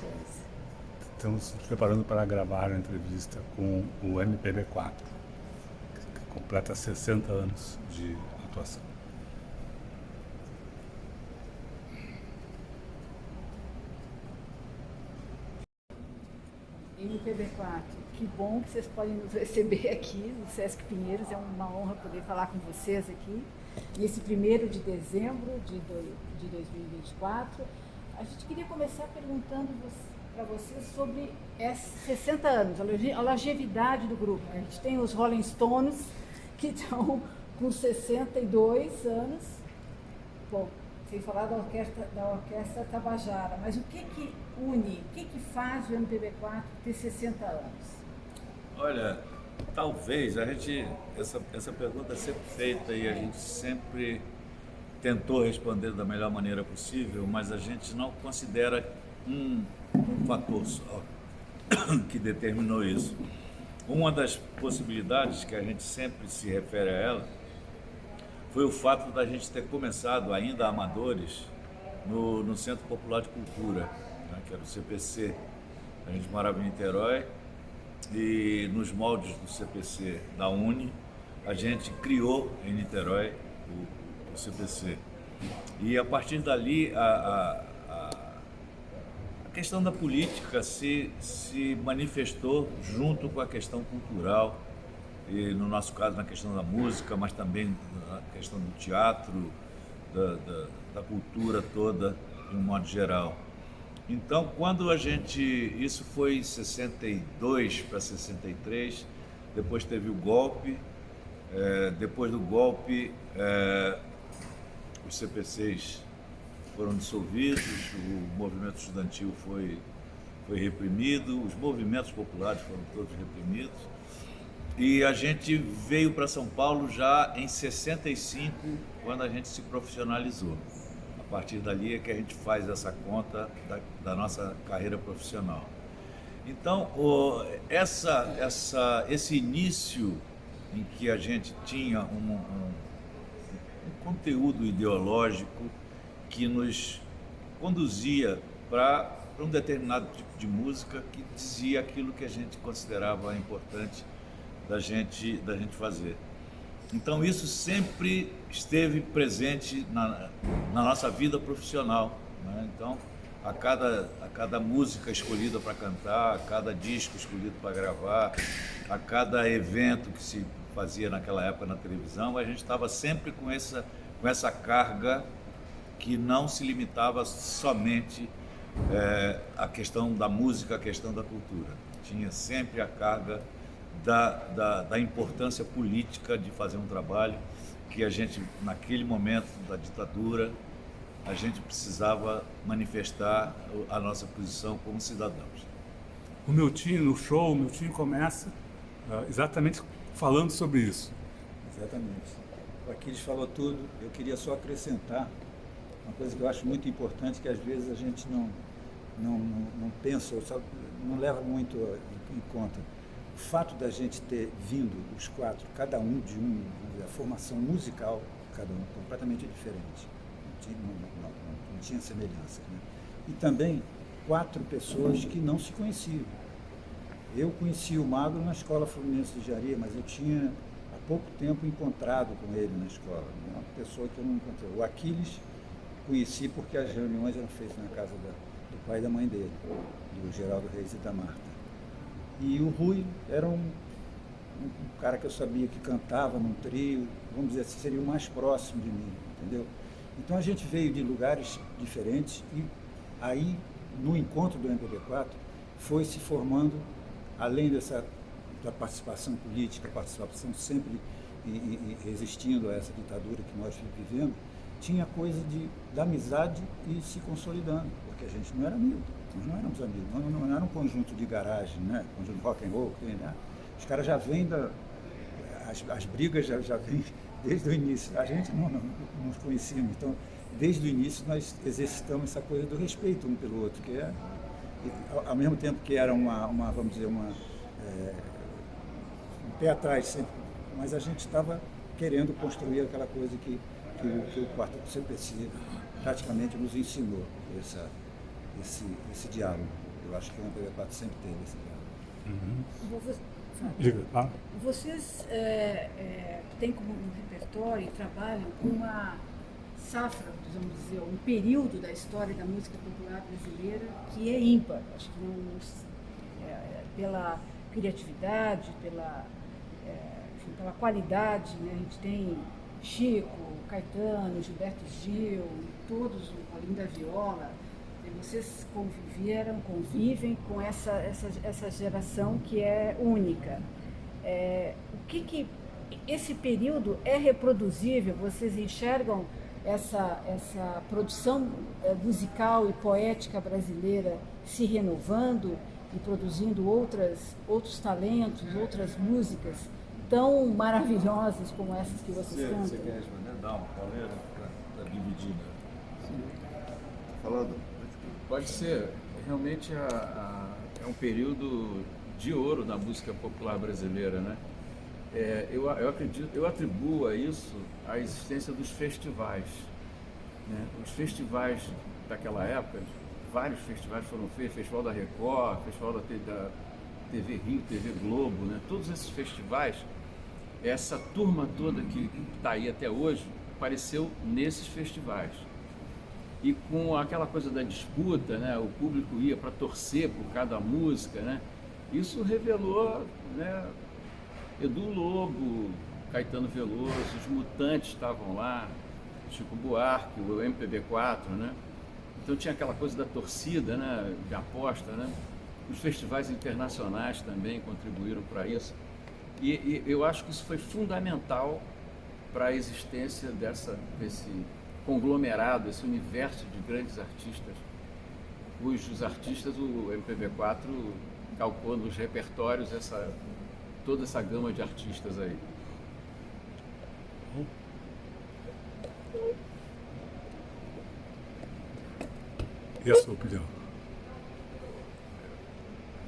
coisa. Estamos nos preparando para gravar a entrevista com o MPB4, que completa 60 anos de atuação. MPB4, que bom que vocês podem nos receber aqui no Sesc Pinheiros, é uma honra poder falar com vocês aqui. Nesse 1º de dezembro de 2024, a gente queria começar perguntando para vocês sobre esses 60 anos, a longevidade do grupo. A gente tem os Rolling Stones, que estão com 62 anos, bom, sem falar da orquestra Tabajara, mas o que une, o que faz o MPB4 ter 60 anos? Olha, talvez essa pergunta é sempre feita e a gente sempre tentou responder da melhor maneira possível, mas a gente não considera um fator só que determinou isso. Uma das possibilidades que a gente sempre se refere a ela foi o fato da gente ter começado, ainda amadores, no Centro Popular de Cultura, né, que era o CPC. A gente morava em Niterói e nos moldes do CPC da Uni, a gente criou em Niterói o CPC. E a partir dali, a questão da política se manifestou junto com a questão cultural, e no nosso caso na questão da música, mas também na questão do teatro, da cultura toda, de um modo geral. Então, isso foi em 62 para 63, depois teve o golpe, depois do golpe os CPCs foram dissolvidos, o movimento estudantil foi reprimido, os movimentos populares foram todos reprimidos, e a gente veio para São Paulo já em 65, quando a gente se profissionalizou. A partir dali é que a gente faz essa conta da nossa carreira profissional. Então, esse início em que a gente tinha um conteúdo ideológico que nos conduzia para um determinado tipo de música que dizia aquilo que a gente considerava importante da gente fazer. Então isso sempre esteve presente na nossa vida profissional, né? Então a cada música escolhida para cantar, a cada disco escolhido para gravar, a cada evento que se fazia naquela época na televisão, a gente estava sempre com essa carga que não se limitava somente à questão da música, à questão da cultura. Tinha sempre a carga da importância política de fazer um trabalho que a gente, naquele momento da ditadura, a gente precisava manifestar a nossa posição como cidadãos. O Miltinho, no show, o Miltinho começa exatamente falando sobre isso. Exatamente. O Aquiles falou tudo, eu queria só acrescentar uma coisa que eu acho muito importante, que às vezes a gente não pensa, ou só não leva muito em conta. O fato da gente ter vindo, os 4, cada um de a formação musical, cada um completamente diferente, não tinha semelhança, né? E também 4 pessoas que não se conheciam. Eu conheci o Magro na Escola Fluminense de Engenharia, mas eu tinha há pouco tempo encontrado com ele na escola, uma pessoa que eu não encontrei. O Aquiles conheci porque as reuniões eram feitas na casa do pai e da mãe dele, do Geraldo Reis e da Marta. E o Rui era um cara que eu sabia que cantava num trio, vamos dizer assim, seria o mais próximo de mim, entendeu? Então a gente veio de lugares diferentes e aí, no encontro do MPB4, foi se formando, além da participação política, participação sempre resistindo a essa ditadura que nós vivemos, tinha coisa da amizade e se consolidando, porque a gente não era amigo, nós não éramos amigos, não era um conjunto de garagem, né? Conjunto de rock and roll, né? Os caras já vêm as brigas já vêm desde o início, a gente não nos conhecíamos, então desde o início nós exercitamos essa coisa do respeito um pelo outro, que é, ao mesmo tempo que era vamos dizer, um pé atrás sempre, mas a gente estava querendo construir aquela coisa que o quarto do CPC praticamente nos ensinou, esse diálogo. Eu acho que o MPB4 sempre teve esse grau. Diga, tá? Vocês têm como um repertório e trabalham com uma safra, vamos dizer, um período da história da música popular brasileira que é ímpar. Acho que pela criatividade, enfim, pela qualidade, né? A gente tem Chico, Caetano, Gilberto Gil, todos, além da viola. Vocês convivem com essa geração que é única. Esse período é reproduzível? Vocês enxergam essa produção musical e poética brasileira se renovando e produzindo outros talentos, outras músicas tão maravilhosas como essas que vocês cantam? Você quer responder? Dá uma pauleira para dividir, né? Falando. Pode ser. Realmente é um período de ouro da música popular brasileira, né? Eu atribuo a isso a existência dos festivais, né? Os festivais daquela época, vários festivais foram feitos, Festival da Record, Festival da TV Rio, TV Globo, né? Todos esses festivais, essa turma toda que está aí até hoje, apareceu nesses festivais. E com aquela coisa da disputa, né, o público ia para torcer por cada música, né, isso revelou, né, Edu Lobo, Caetano Veloso, os Mutantes estavam lá, Chico Buarque, o MPB4, né, então tinha aquela coisa da torcida, né, de aposta, né, os festivais internacionais também contribuíram para isso, e eu acho que isso foi fundamental para a existência desse conglomerado, esse universo de grandes artistas, cujos artistas o MPB4 calcou nos repertórios toda essa gama de artistas aí. E a sua opinião?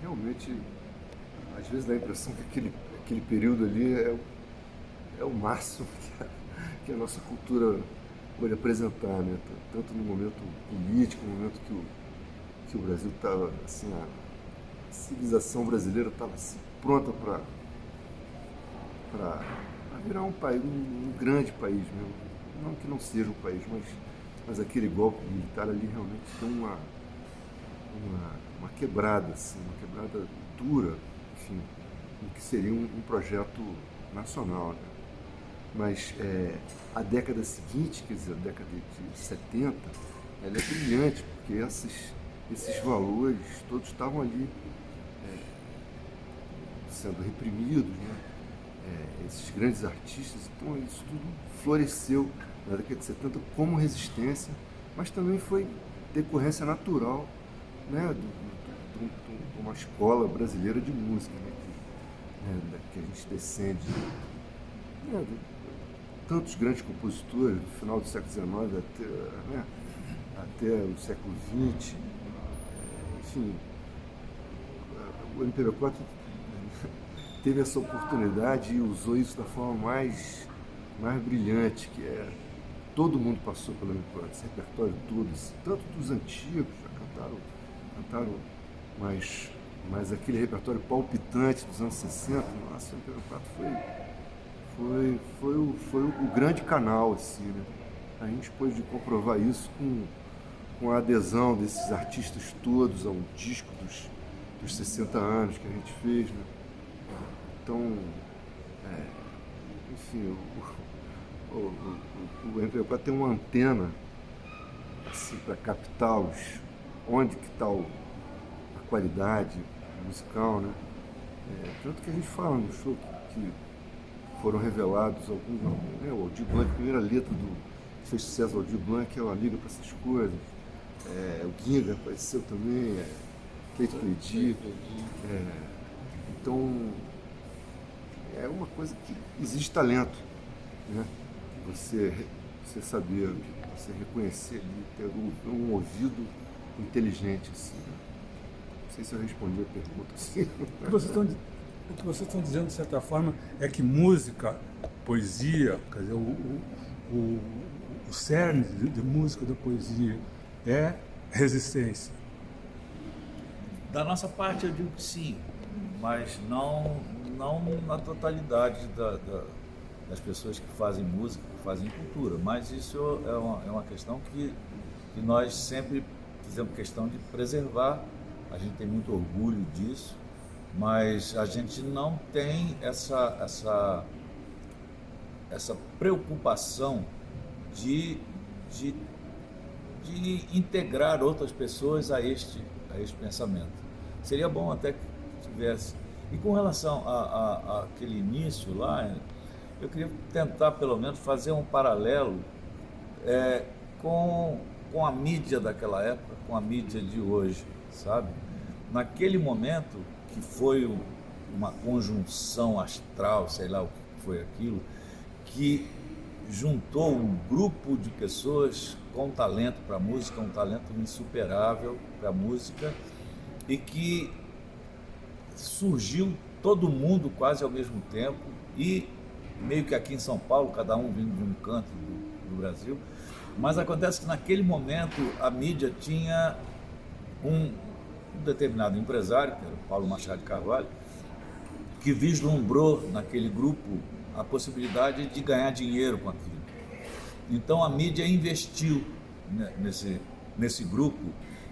Realmente, às vezes dá a impressão que aquele período ali é o máximo que a nossa cultura pode apresentar, né? Tanto no momento político, no momento que o Brasil estava, assim, a civilização brasileira estava assim, pronta para virar um país, um grande país mesmo. Não que não seja um país, mas aquele golpe militar ali realmente deu uma quebrada, assim, uma quebrada dura, enfim, no que seria um projeto nacional, né? Mas a década seguinte, quer dizer, a década de 70, ela é brilhante, porque esses valores todos estavam ali sendo reprimidos, né? Esses grandes artistas, então isso tudo floresceu na década de 70 como resistência, mas também foi decorrência natural, né, de uma escola brasileira de música, né, que a gente descende, né, tantos grandes compositores do final do século XIX até o século XX, enfim, o MPB4 teve essa oportunidade e usou isso da forma mais brilhante, que é todo mundo passou pelo MPB4, esse repertório todo, tanto dos antigos, já cantaram mas aquele repertório palpitante dos anos 60, nossa, o MPB4 foi o grande canal, assim, né? A gente pôde comprovar isso com a adesão desses artistas todos ao disco dos 60 anos que a gente fez, né? Então, enfim, o MPB4 tem uma antena assim, para captar onde que está a qualidade musical, né? Tanto que a gente fala no show que foram revelados alguns, né? O Aldir Blanc, a primeira letra que fez sucesso, o Aldir Blanc, ela liga para essas coisas. O Ginga apareceu também, Cleito Cleidi. Então, é uma coisa que exige talento, né? Você saber, você reconhecer ali, ter um ouvido inteligente, assim, né? Não sei se eu respondi a pergunta assim. O que vocês estão dizendo, de certa forma, é que música, poesia, quer dizer, o cerne de música da poesia é resistência. Da nossa parte, eu digo que sim, mas não na totalidade das pessoas que fazem música, que fazem cultura. Mas isso é uma questão que nós sempre fizemos questão de preservar. A gente tem muito orgulho disso, mas a gente não tem essa preocupação de integrar outras pessoas a este pensamento. Seria bom até que tivesse. E com relação àquele início lá, eu queria tentar pelo menos fazer um paralelo com a mídia daquela época, com a mídia de hoje, sabe? Naquele momento, que foi uma conjunção astral, sei lá o que foi aquilo, que juntou um grupo de pessoas com talento para a música, um talento insuperável para a música, e que surgiu todo mundo quase ao mesmo tempo, e meio que aqui em São Paulo, cada um vindo de um canto do Brasil, mas acontece que naquele momento a mídia tinha um determinado empresário, que era o Paulo Machado de Carvalho, que vislumbrou naquele grupo a possibilidade de ganhar dinheiro com aquilo. Então a mídia investiu nesse grupo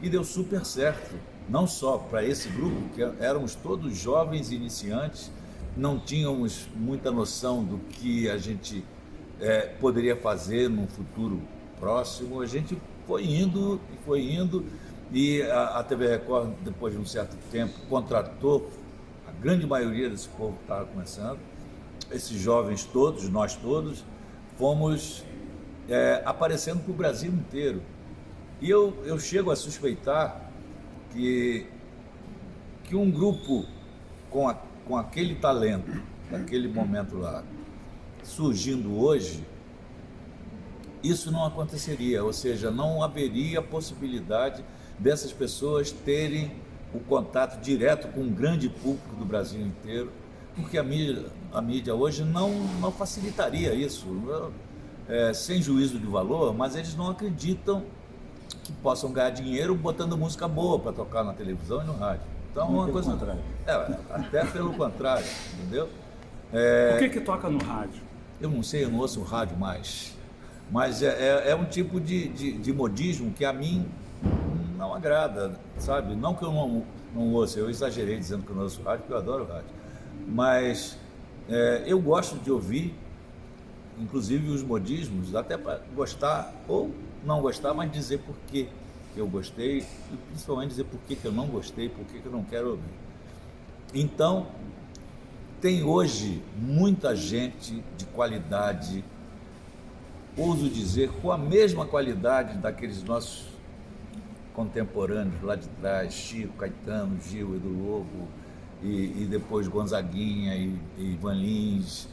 e deu super certo, não só para esse grupo, que éramos todos jovens iniciantes, não tínhamos muita noção do que a gente poderia fazer num futuro próximo. A gente foi indo, e a TV Record, depois de um certo tempo, contratou a grande maioria desse povo que estava começando. Esses jovens todos, nós todos, fomos aparecendo para o Brasil inteiro. E eu chego a suspeitar que um grupo com aquele talento, naquele momento lá, surgindo hoje, isso não aconteceria, ou seja, não haveria possibilidade dessas pessoas terem o contato direto com um grande público do Brasil inteiro, porque a mídia hoje não facilitaria isso, sem juízo de valor, mas eles não acreditam que possam ganhar dinheiro botando música boa para tocar na televisão e no rádio. Então, uma coisa contrária. Até pelo contrário, entendeu? O que toca no rádio? Eu não sei, eu não ouço o rádio mais. Mas é um tipo de modismo que a mim não agrada, sabe? Não que eu não ouço, eu exagerei dizendo que eu não ouço rádio, porque eu adoro rádio. Mas eu gosto de ouvir, inclusive os modismos, até para gostar ou não gostar, mas dizer por que eu gostei, e principalmente dizer por que eu não gostei, por que eu não quero ouvir. Então, tem hoje muita gente de qualidade, ouso dizer, com a mesma qualidade daqueles nossos contemporâneos lá de trás, Chico, Caetano, Gil, Edu Lobo, e depois Gonzaguinha e Ivan Lins,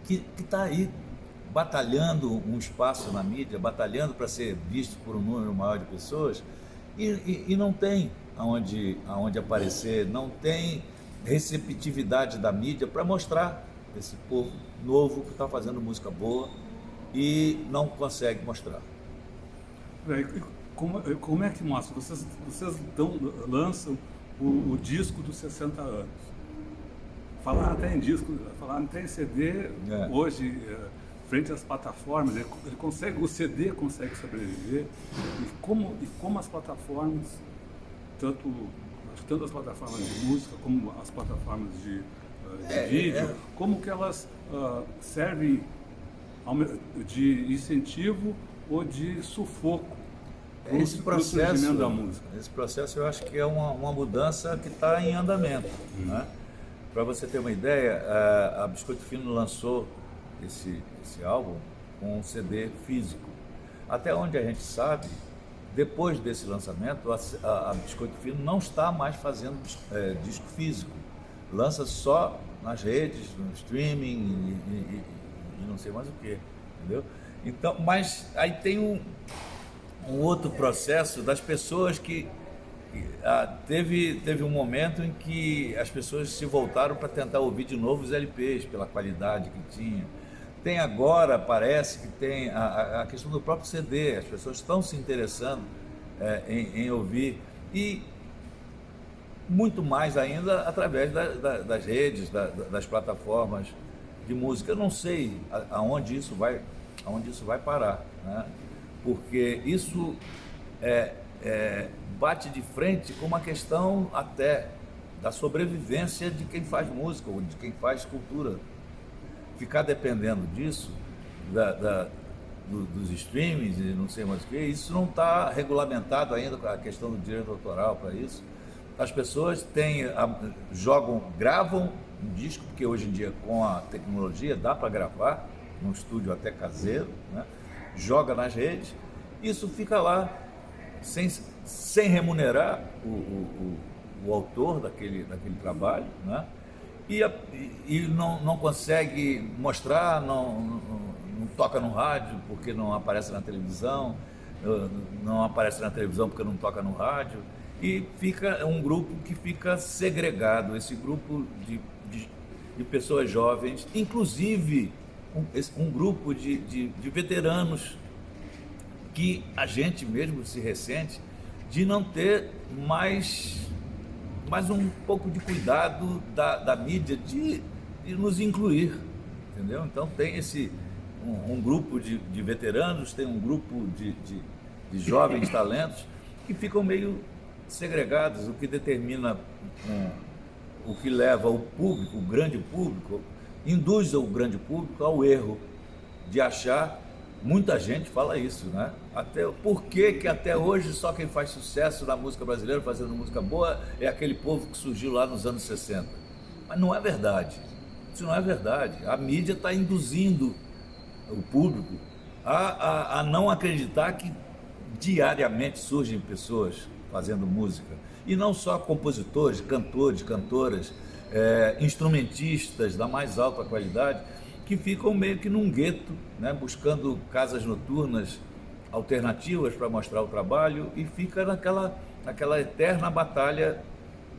que está aí batalhando um espaço na mídia, batalhando para ser visto por um número maior de pessoas, e não tem aonde aparecer, não tem receptividade da mídia para mostrar esse povo novo que está fazendo música boa e não consegue mostrar. Como é que mostra? Vocês lançam o disco dos 60 anos. Falar até em disco, falar até em CD, hoje, frente às plataformas, o CD consegue sobreviver, e como as plataformas, tanto as plataformas de música como as plataformas de vídeo, como que elas servem de incentivo ou de sufoco para o surgimento da música. Esse processo eu acho que é uma mudança que está em andamento. Né? Para você ter uma ideia, a Biscoito Fino lançou esse álbum com um CD físico. Até onde a gente sabe, depois desse lançamento, a Biscoito Fino não está mais fazendo disco físico. Lança só nas redes, no streaming e não sei mais o que, entendeu? Então, mas aí tem um outro processo das pessoas que teve um momento em que as pessoas se voltaram para tentar ouvir de novo os LPs, pela qualidade que tinha. Tem agora, parece que tem a questão do próprio CD, as pessoas estão se interessando em ouvir. E muito mais ainda através das redes, das plataformas de música. Eu não sei aonde isso vai parar, né? Porque isso bate de frente com uma questão até da sobrevivência de quem faz música ou de quem faz cultura. Ficar dependendo disso, dos streamings e não sei mais o que, isso não está regulamentado ainda com a questão do direito autoral para isso. As pessoas gravam um disco, porque hoje em dia com a tecnologia dá para gravar num estúdio até caseiro, né? Joga nas redes, isso fica lá sem remunerar o autor daquele trabalho, né? E não consegue mostrar, não toca no rádio porque não aparece na televisão, não aparece na televisão porque não toca no rádio, e fica um grupo que fica segregado, esse grupo de pessoas jovens, inclusive um grupo de veteranos, que a gente mesmo se ressente de não ter mais um pouco de cuidado da mídia de nos incluir, entendeu? Então tem um grupo de veteranos, tem um grupo de jovens talentos que ficam meio segregados, o que determina, o que leva o público, o grande público, induz o grande público ao erro de achar, muita gente fala isso, né? Por que até hoje só quem faz sucesso na música brasileira, fazendo música boa, é aquele povo que surgiu lá nos anos 60? Mas não é verdade, isso não é verdade. A mídia está induzindo o público a não acreditar que diariamente surgem pessoas fazendo música, e não só compositores, cantores, cantoras, instrumentistas da mais alta qualidade, que ficam meio que num gueto, né, buscando casas noturnas alternativas para mostrar o trabalho, e fica naquela eterna batalha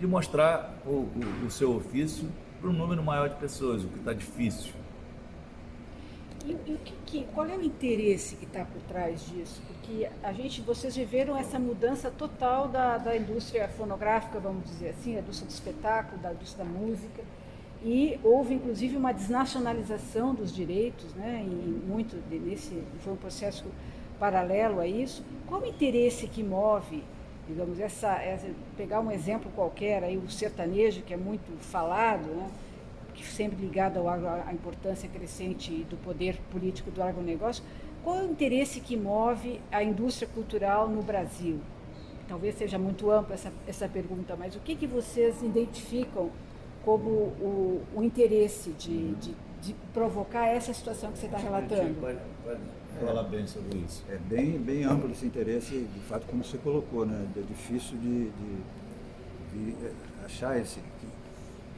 de mostrar o seu ofício para um número maior de pessoas, o que está difícil. E qual é o interesse que está por trás disso? Porque vocês viveram essa mudança total da indústria fonográfica, vamos dizer assim, da indústria do espetáculo, da indústria da música, e houve inclusive uma desnacionalização dos direitos, né? Foi um processo paralelo a isso. Qual o interesse que move, digamos, pegar um exemplo qualquer, aí, o sertanejo, que é muito falado, né? Que sempre ligado à importância crescente do poder político do agronegócio, qual é o interesse que move a indústria cultural no Brasil? Talvez seja muito ampla essa pergunta, mas o que vocês identificam como o interesse de provocar essa situação que você está relatando? Pode falar bem sobre isso. É bem amplo esse interesse, de fato, como você colocou, né? É difícil de achar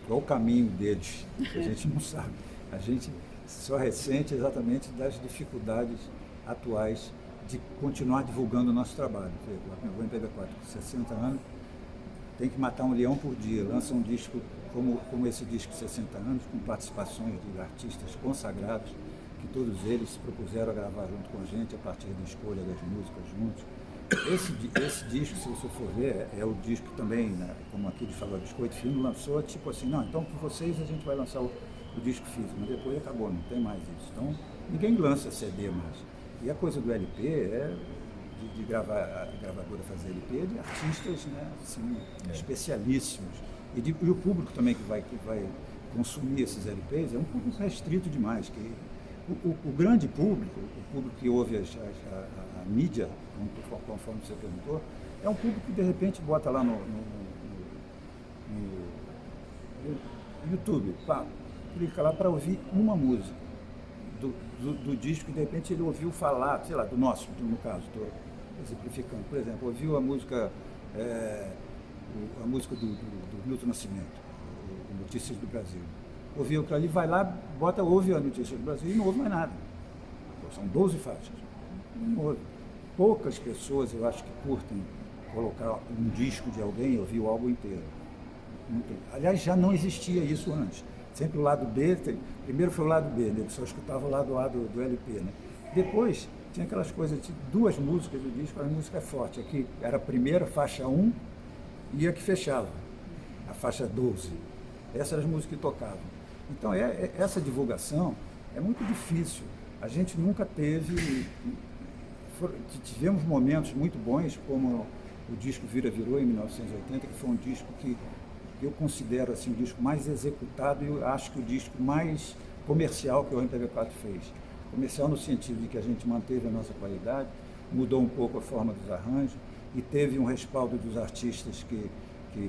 qual o caminho deles, que a gente não sabe. A gente só ressente exatamente das dificuldades atuais de continuar divulgando o nosso trabalho. O MPB4, com 60 anos, tem que matar um leão por dia, lança um disco como esse disco de 60 anos, com participações de artistas consagrados, que todos eles se propuseram a gravar junto com a gente, a partir da escolha das músicas juntos. Esse disco, se você for ver, é o disco também, né, como aqui de falou, Biscoito Fino lançou, tipo assim, não, então com vocês a gente vai lançar o disco físico, mas depois acabou, não tem mais isso. Então, ninguém lança CD mais. E a coisa do LP é de gravar, a gravadora fazer LP de artistas, né, assim, especialíssimos. E o público também que vai consumir esses LPs é um público restrito demais. O grande público, o público que ouve a mídia, conforme você perguntou, é um público que de repente bota lá no YouTube, clica lá para ouvir uma música do disco, que de repente ele ouviu falar, sei lá, do nosso, no caso, estou exemplificando, por exemplo, ouviu a música do Milton Nascimento, o Notícias do Brasil. Ouviu aquilo ali, vai lá, ouve a Notícia do Brasil e não ouve mais nada. São 12 faixas. Não ouve. Poucas pessoas, eu acho, que curtem colocar um disco de alguém e ouvir o álbum inteiro. Aliás, já não existia isso antes. Sempre o lado B, primeiro foi o lado B, né? Só escutava o lado A do LP. Né? Depois, tinha aquelas coisas, de 2 músicas do disco, a música é forte. Aqui era a primeira, faixa 1, e a que fechava. faixa 12. Essas eram as músicas que tocavam. Então, essa divulgação é muito difícil. A gente nunca teve... Tivemos momentos muito bons, como o disco Vira-Virou, em 1980, que foi um disco que eu considero assim, o disco mais executado e eu acho que o disco mais comercial que o MPB4 fez. Comercial no sentido de que a gente manteve a nossa qualidade, mudou um pouco a forma dos arranjos e teve um respaldo dos artistas que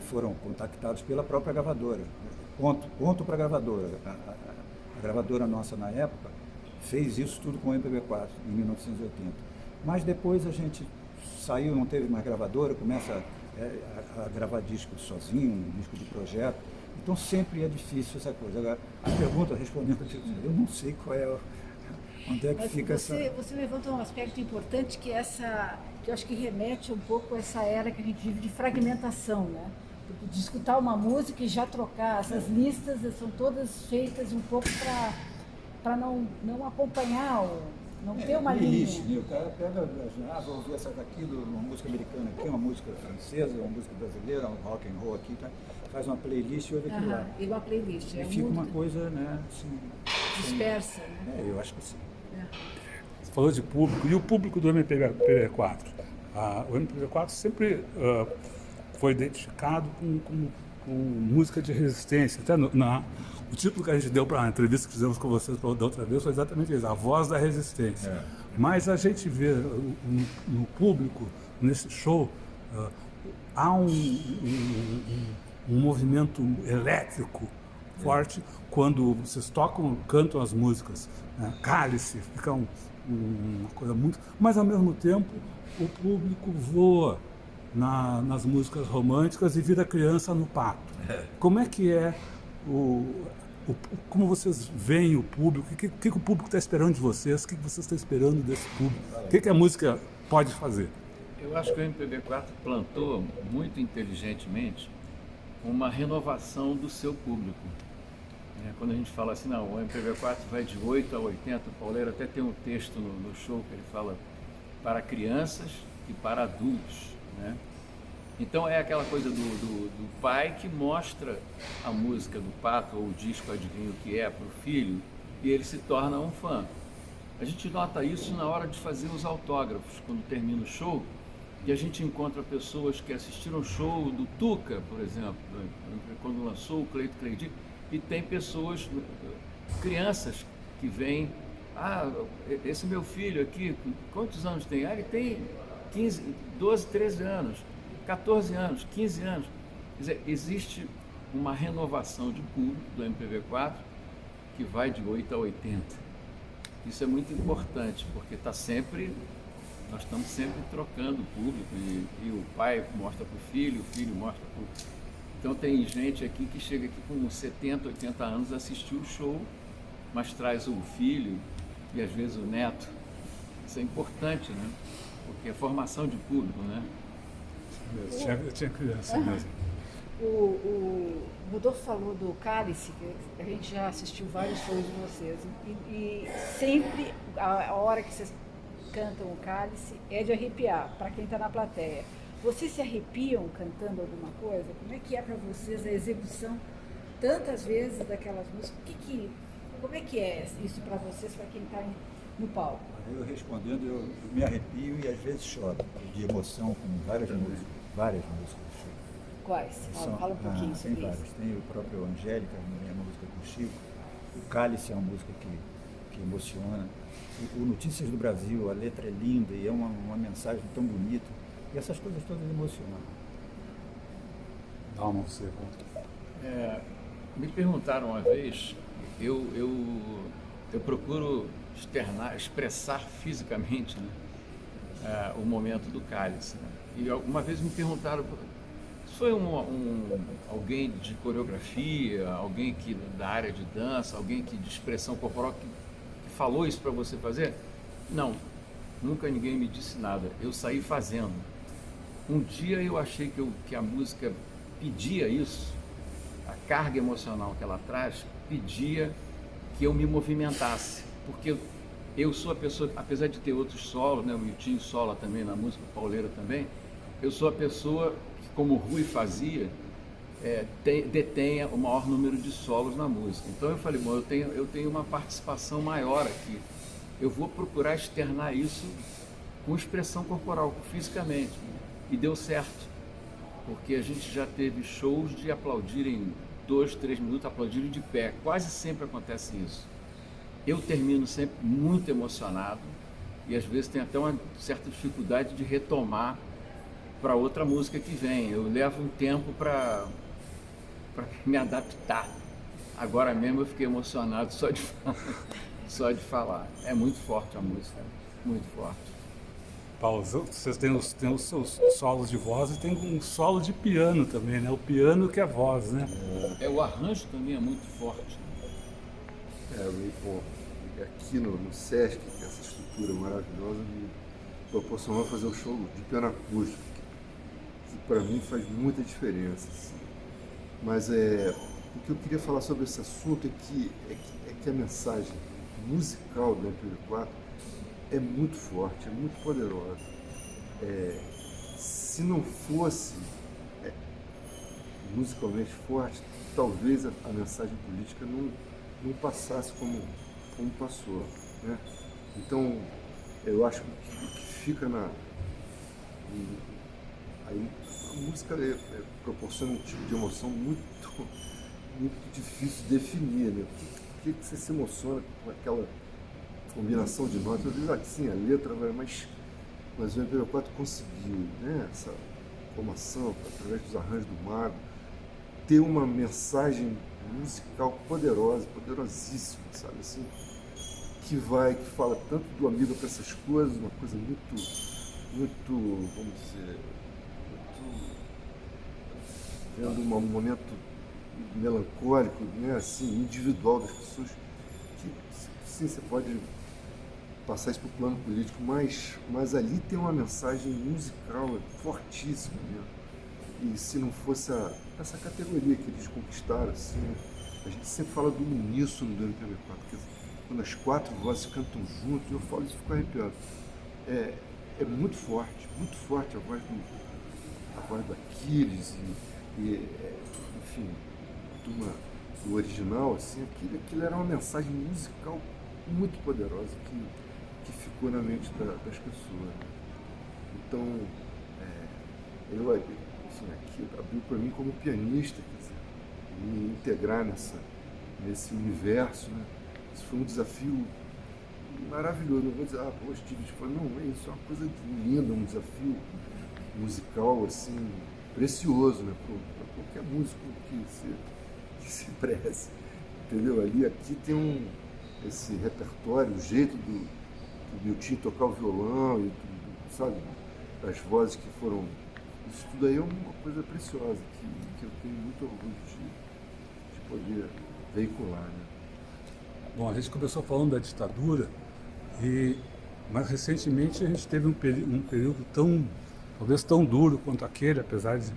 foram contactados pela própria gravadora. Ponto para a gravadora. A gravadora nossa, na época, fez isso tudo com o MPB4, em 1980. Mas depois a gente saiu, não teve mais gravadora, começa a gravar disco sozinho, um disco de projeto. Então sempre é difícil essa coisa. Agora, a pergunta, respondendo, eu não sei qual é, onde é que Mas fica você levanta um aspecto importante que eu acho que remete um pouco a essa era que a gente vive de fragmentação, né? Porque de escutar uma música e já trocar, essas listas são todas feitas um pouco para não acompanhar, não ter uma linha. O cara pega, vou ouvir essa daqui, uma música americana aqui, uma música francesa, uma música brasileira, um rock and roll aqui, tá? Faz uma playlist e ouve aquilo lá. E uma playlist. E fica uma coisa, né, assim, dispersa, né? eu acho que sim. Você falou de público, e o público do MPB4? O MPB4 sempre foi identificado com música de resistência. Até o título que a gente deu para a entrevista que fizemos com vocês da outra vez foi exatamente isso, a voz da resistência. Mas a gente vê no público, nesse show, há um movimento elétrico forte quando vocês cantam as músicas. Cálice, fica uma coisa muito... Mas, ao mesmo tempo, o público voa nas músicas românticas e vira criança no pato. Como é que é como vocês veem o público? O que o público está esperando de vocês? O que vocês estão esperando desse público? O que a música pode fazer? Eu acho que o MPB4 plantou muito inteligentemente uma renovação do seu público. Quando a gente fala assim, não, o MPB4 vai de 8 a 80, o Pauleiro até tem um texto no show que ele fala para crianças e para adultos, né? Então é aquela coisa do pai que mostra a música do Pato ou o disco Adivinha o que é para o filho e ele se torna um fã. A gente nota isso na hora de fazer os autógrafos, quando termina o show e a gente encontra pessoas que assistiram o show do Tuca, por exemplo, quando lançou o Cleito Cleidi, e tem pessoas, crianças que vêm, esse meu filho aqui, quantos anos tem? Ele tem 15, 12, 13 anos, 14 anos, 15 anos. Quer dizer, existe uma renovação de público do MPB4 que vai de 8 a 80. Isso é muito importante, porque nós estamos sempre trocando o público e o pai mostra para o filho mostra para o... Então tem gente aqui que chega aqui com 70, 80 anos, assistiu o show, mas traz o filho e às vezes o neto. Isso é importante, né? Porque é formação de público, né? Tinha criança mesmo. O Rodolfo falou do Cálice, que a gente já assistiu vários shows de vocês, e sempre a hora que vocês cantam o Cálice é de arrepiar, para quem está na plateia. Vocês se arrepiam cantando alguma coisa? Como é que é para vocês a execução tantas vezes daquelas músicas? Como é que é isso para vocês, para quem está no palco? Eu respondendo, eu me arrepio e às vezes choro de emoção com várias músicas. Quais? Fala um pouquinho sobre tem várias. isso. Tem o próprio Angélica, minha música com o Chico. O Cálice é uma música que emociona. O Notícias do Brasil, a letra é linda e é uma mensagem tão bonita. E essas coisas todas emocionam. Dá uma seca. Me perguntaram uma vez, eu procuro expressar fisicamente, né, o momento do Cálice. Né? E uma vez me perguntaram, foi alguém de coreografia, alguém da área de dança, alguém de expressão corporal que falou isso para você fazer? Não, nunca ninguém me disse nada, eu saí fazendo. Um dia eu achei que a música pedia isso, a carga emocional que ela traz pedia que eu me movimentasse, porque eu sou a pessoa, apesar de ter outros solos, né, o Miltinho sola também na música, o Pauleira também, eu sou a pessoa que, como o Rui fazia, detenha o maior número de solos na música. Então eu falei, bom, eu tenho uma participação maior aqui. Eu vou procurar externar isso com expressão corporal, fisicamente. E deu certo, porque a gente já teve shows de aplaudirem 2, 3 minutos, aplaudirem de pé. Quase sempre acontece isso. Eu termino sempre muito emocionado e às vezes tenho até uma certa dificuldade de retomar para outra música que vem. Eu levo um tempo para me adaptar. Agora mesmo eu fiquei emocionado só de falar. É muito forte a música, muito forte. Paulo, vocês têm os seus solos de voz e tem um solo de piano também, né? O piano que é voz, né? O arranjo também é muito forte. Bom, aqui no Sesc, que essa estrutura maravilhosa me proporcionou fazer o show de piano acústico, que para mim faz muita diferença. Assim. Mas o que eu queria falar sobre esse assunto é que a mensagem musical do MP4 é muito forte, é muito poderosa. Se não fosse musicalmente forte, talvez a mensagem política não passasse como passou. Né? Então, eu acho que o que fica aí, a música proporciona um tipo de emoção muito difícil de definir. Né? Por que você se emociona com aquela combinação de notas? Às vezes, assim, a letra vai, mas o MP4 conseguiu, né? Essa formação, através dos arranjos do Mago, ter uma mensagem musical poderosa, poderosíssima, sabe assim? Que fala tanto do amigo para essas coisas, uma coisa muito, vamos dizer, vendo um momento melancólico, né, assim, individual das pessoas, que sim, você pode passar isso para o plano político, mas ali tem uma mensagem musical fortíssima, né? E se não fosse essa categoria que eles conquistaram, assim, a gente sempre fala do uníssono do MP4, quando as 4 vozes cantam junto, eu falo isso e fico arrepiado. É muito forte a voz do Aquiles enfim, do original, assim, aquilo era uma mensagem musical muito poderosa que ficou na mente das pessoas. Então, assim, aquilo abriu para mim como pianista, quer dizer, me integrar nesse universo, né? Isso foi um desafio maravilhoso. Não vou dizer, poxa, tive de falar, não, isso é uma coisa linda, um desafio musical, assim, precioso, né? Para qualquer músico que se preze, entendeu? Aqui tem esse repertório, o jeito do Miltinho tocar o violão, e sabe, as vozes que foram... Isso tudo aí é uma coisa preciosa, que eu tenho muito orgulho de poder veicular, né? Bom, a gente começou falando da ditadura, mas recentemente a gente teve um período talvez tão duro quanto aquele, apesar de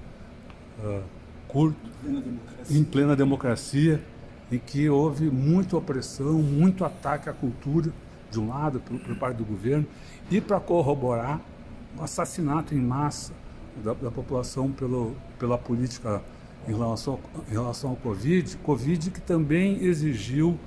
curto, em plena democracia, em que houve muita opressão, muito ataque à cultura, de um lado, por parte do governo, e para corroborar o assassinato em massa da população pela política em relação ao Covid que também exigiu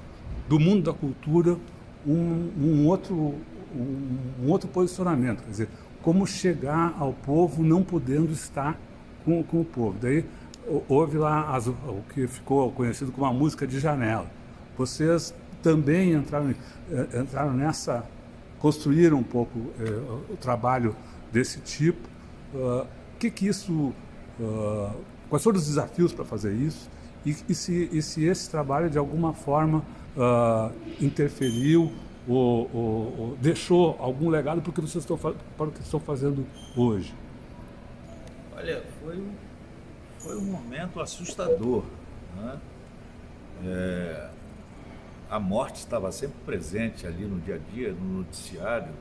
do mundo da cultura um outro posicionamento, quer dizer, como chegar ao povo não podendo estar com o povo. Daí houve lá o que ficou conhecido como a música de janela. Vocês também entraram nessa, construíram um pouco o trabalho desse tipo. Quais foram os desafios para fazer isso? E se esse trabalho de alguma forma interferiu ou deixou algum legado para o que vocês estão fazendo hoje? Olha, foi um momento assustador, né? A morte estava sempre presente ali no dia a dia, no noticiário,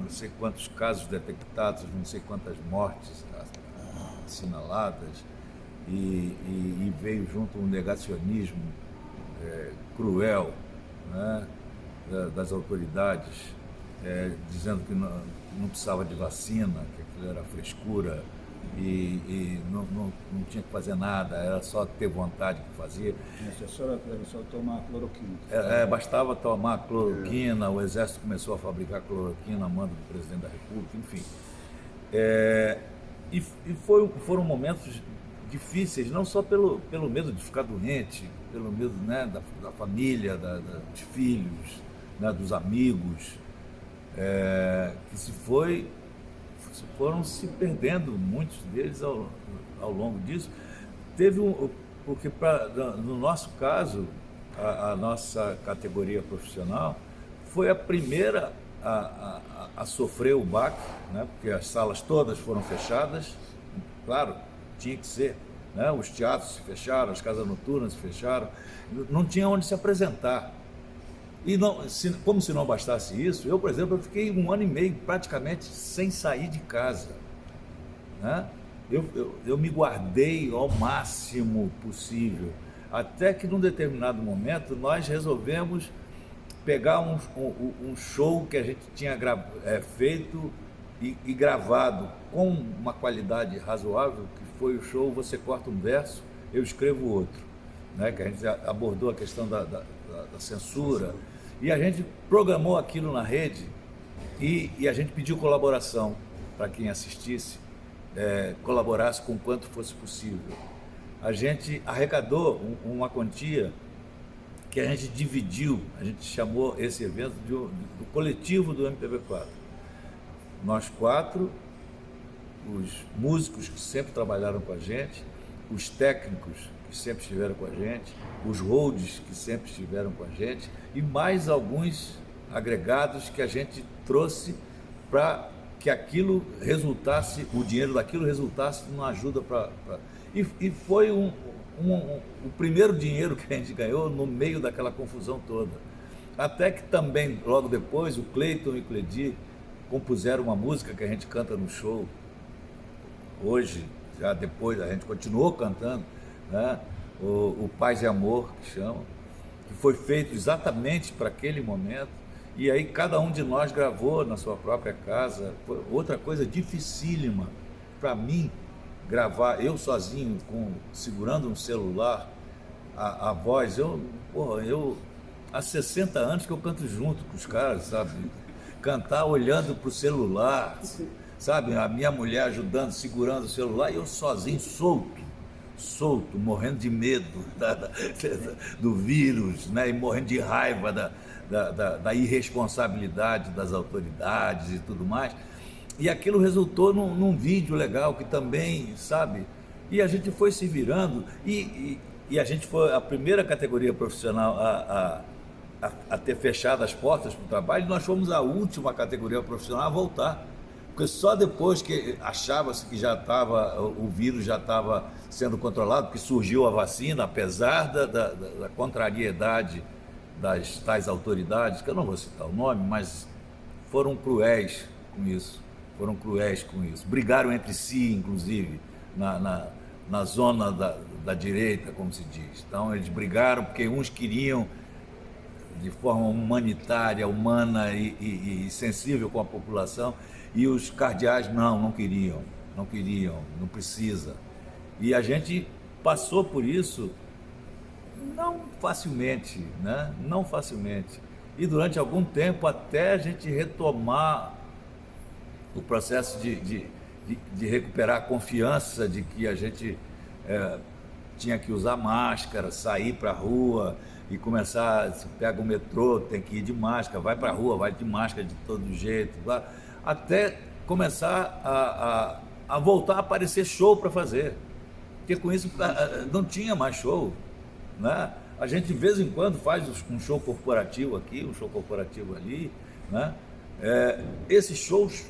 não sei quantos casos detectados, não sei quantas mortes assinaladas, e veio junto um negacionismo cruel, né, das autoridades, dizendo que não precisava de vacina, que aquilo era frescura e não tinha que fazer nada, era só ter vontade que fazia. Era só tomar cloroquina. Bastava tomar cloroquina, o Exército começou a fabricar cloroquina a mando do Presidente da República, enfim. Foram momentos difíceis, não só pelo medo de ficar doente, pelo medo, né, da família, dos filhos, né, dos amigos, que foram se perdendo, muitos deles ao longo disso. Porque no nosso caso, a nossa categoria profissional foi a primeira a sofrer o baque, né, porque as salas todas foram fechadas, claro, tinha que ser, né, os teatros se fecharam, as casas noturnas se fecharam, não tinha onde se apresentar. E como se não bastasse isso, eu, por exemplo, fiquei 1 ano e meio praticamente sem sair de casa, né? Eu me guardei ao máximo possível, até que num determinado momento nós resolvemos pegar um show que a gente tinha feito e gravado com uma qualidade razoável, que foi o show Você Corta um Verso, Eu Escrevo Outro, né? Que a gente abordou a questão da censura, e a gente programou aquilo na rede e a gente pediu colaboração para quem assistisse, colaborasse com quanto fosse possível. A gente arrecadou uma quantia que a gente dividiu, a gente chamou esse evento do coletivo do MPB4. Nós 4, os músicos que sempre trabalharam com a gente, os técnicos que sempre estiveram com a gente, os holds que sempre estiveram com a gente e mais alguns agregados que a gente trouxe para que aquilo resultasse, o dinheiro daquilo resultasse numa ajuda E foi o primeiro dinheiro que a gente ganhou no meio daquela confusão toda. Até que também, logo depois, o Cleiton e o Cledi compuseram uma música que a gente canta no show. Hoje, já depois, a gente continuou cantando, né? O Paz e Amor, que chama, que foi feito exatamente para aquele momento. E aí cada um de nós gravou na sua própria casa. Foi outra coisa dificílima para mim, gravar eu sozinho, segurando um celular, a voz. Eu há 60 anos que eu canto junto com os caras, sabe? Cantar olhando para o celular, sabe? A minha mulher ajudando, segurando o celular, e eu sozinho, solto, morrendo de medo do vírus, né? E morrendo de raiva da irresponsabilidade das autoridades e tudo mais. E aquilo resultou num vídeo legal que também, sabe? E a gente foi se virando e a gente foi a primeira categoria profissional a ter fechado as portas para o trabalho, e nós fomos a última categoria profissional a voltar. Porque só depois que achava-se que o vírus já estava sendo controlado, porque surgiu a vacina, apesar da contrariedade das tais autoridades, que eu não vou citar o nome, mas foram cruéis com isso. Brigaram entre si, inclusive, na zona da direita, como se diz. Então, eles brigaram porque uns queriam, de forma humanitária, humana e sensível com a população, e os cardeais não queriam, não precisa. E a gente passou por isso não facilmente, né? Não facilmente. E durante algum tempo, até a gente retomar o processo de recuperar a confiança de que a gente tinha que usar máscara, sair para a rua e começar, se pega o metrô, tem que ir de máscara, vai para a rua, vai de máscara de todo jeito, até começar a voltar a aparecer show para fazer, porque com isso não tinha mais show, né? A gente de vez em quando faz um show corporativo aqui, um show corporativo ali, né? Esses shows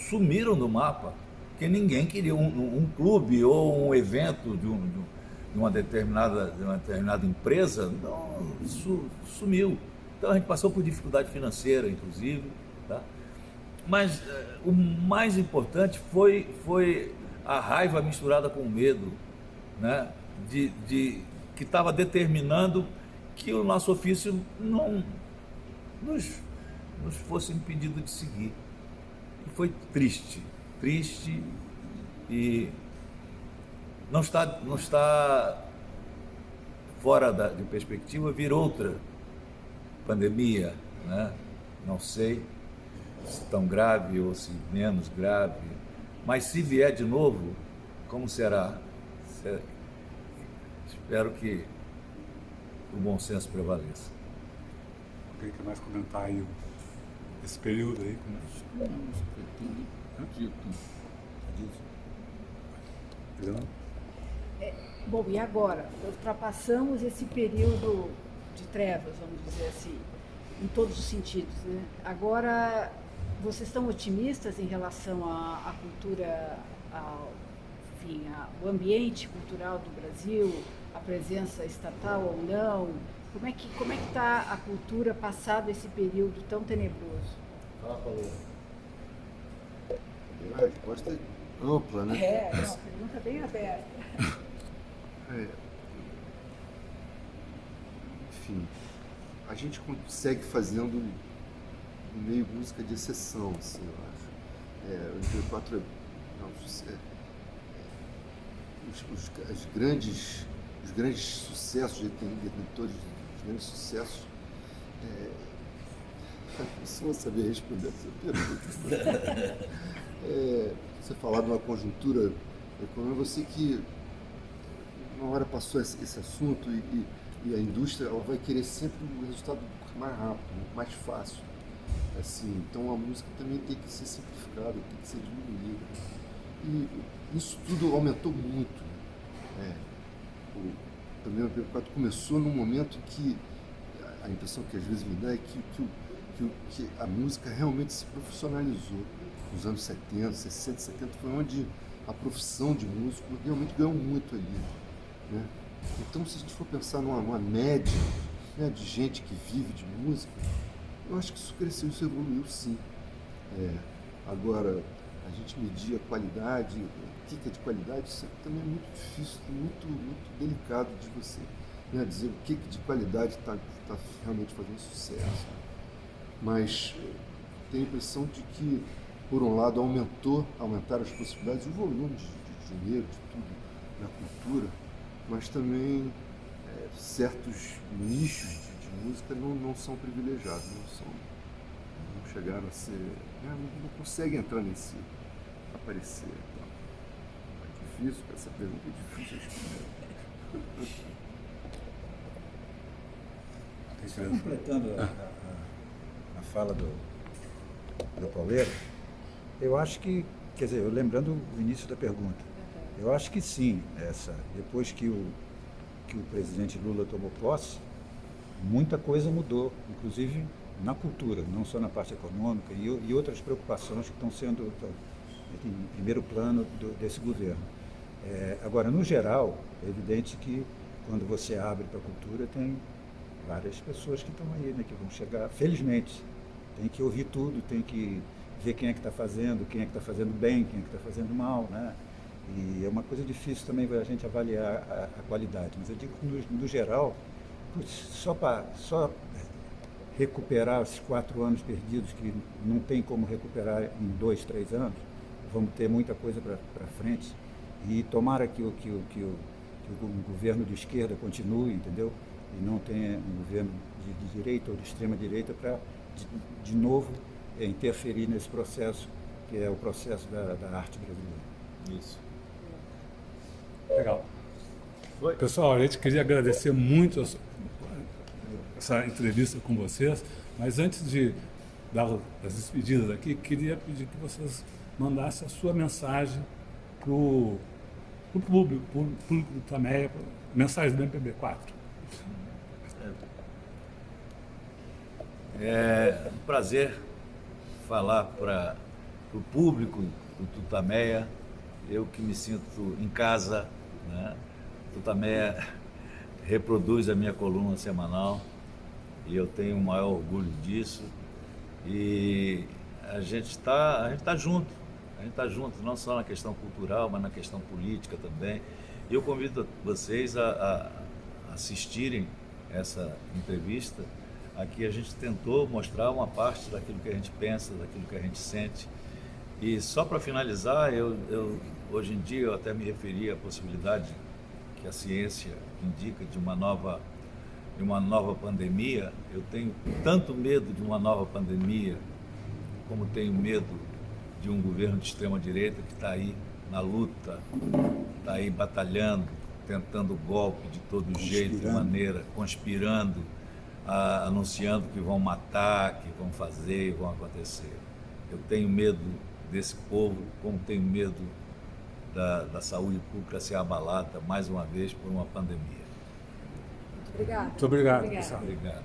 sumiram do mapa, porque ninguém queria um clube ou um evento de uma determinada empresa, não, isso sumiu. Então a gente passou por dificuldade financeira, inclusive, tá? Mas o mais importante foi a raiva misturada com o medo, né? Que estava determinando que o nosso ofício não nos fosse impedido de seguir. E foi triste e não está fora de perspectiva vir outra pandemia, né? Não sei se tão grave ou se menos grave, mas se vier de novo, como será? Espero que o bom senso prevaleça. Alguém quer mais comentar aí esse período aí? Não, isso foi tudo dito. Entendeu? Bom, e agora? Ultrapassamos esse período de trevas, vamos dizer assim, em todos os sentidos, né? Agora, vocês estão otimistas em relação à cultura, enfim, ao ambiente cultural do Brasil, a presença estatal ou não? Como é que está a cultura passado esse período tão tenebroso? A resposta é ampla, né? Não, a pergunta é bem aberta. Enfim, a gente consegue fazendo meio música de exceção, assim, eu acho. O MP4 os grandes sucessos, detentores dos grandes sucessos, não vou saber responder essa pergunta. Você falar de uma conjuntura econômica, você que uma hora passou esse assunto e a indústria ela vai querer sempre um resultado mais rápido, mais fácil. Assim, então a música também tem que ser simplificada, tem que ser diminuída. E isso tudo aumentou muito. Também o MP4 começou num momento que a impressão que às vezes me dá é que a música realmente se profissionalizou. Nos anos 70, 60, 70 foi onde a profissão de músico realmente ganhou muito ali, né? Então, se a gente for pensar numa média, né, de gente que vive de música, eu acho que isso cresceu, isso evoluiu sim. Agora, a gente medir a qualidade, o que é de qualidade, isso também é muito difícil, muito delicado de você, né, dizer o que de qualidade está realmente fazendo sucesso. Mas tenho a impressão de que, por um lado, aumentaram as possibilidades e o volume de dinheiro, de tudo na cultura, mas também certos nichos de música não são privilegiados, não chegaram a ser, não conseguem entrar nesse, aparecer. Então, é difícil, essa pergunta é difícil de responder. Completando a fala do Pauleiro, eu acho que, quer dizer, lembrando o início da pergunta, eu acho que sim, depois que o presidente Lula tomou posse, muita coisa mudou, inclusive na cultura, não só na parte econômica e outras preocupações que estão sendo em primeiro plano desse governo. Agora, no geral, é evidente que quando você abre para a cultura, tem várias pessoas que estão aí, né, que vão chegar, felizmente, tem que ouvir tudo, tem que ver quem é que está fazendo, quem é que está fazendo bem, quem é que está fazendo mal, né? E é uma coisa difícil também a gente avaliar a qualidade, mas eu digo que no geral, só recuperar esses 4 anos perdidos, que não tem como recuperar em 2, 3 anos, vamos ter muita coisa para frente, e tomara que o governo de esquerda continue, entendeu? E não tenha um governo de direita ou de extrema direita para, de novo, interferir nesse processo, que é o processo da arte brasileira. Isso. Legal. Pessoal, a gente queria agradecer muito essa entrevista com vocês, mas antes de dar as despedidas aqui, queria pedir que vocês mandassem a sua mensagem para o público do Tameia, mensagem do MPB4. É um prazer falar para o público do Tutameia, eu que me sinto em casa, né? O Tutameia reproduz a minha coluna semanal e eu tenho o maior orgulho disso. E a gente está junto, não só na questão cultural, mas na questão política também. E eu convido vocês a assistirem essa entrevista. Aqui a gente tentou mostrar uma parte daquilo que a gente pensa, daquilo que a gente sente. E só para finalizar, eu Hoje em dia eu até me referi à possibilidade que a ciência indica de uma nova pandemia. Eu tenho tanto medo de uma nova pandemia, como tenho medo de um governo de extrema-direita que está aí na luta, está aí batalhando, tentando golpe de todo jeito, de maneira, conspirando, anunciando que vão matar, que vão fazer e vão acontecer. Eu tenho medo desse povo, como tenho medo da saúde pública ser abalada mais uma vez por uma pandemia. Muito obrigada. Muito obrigado, Obrigada. pessoal. Obrigado.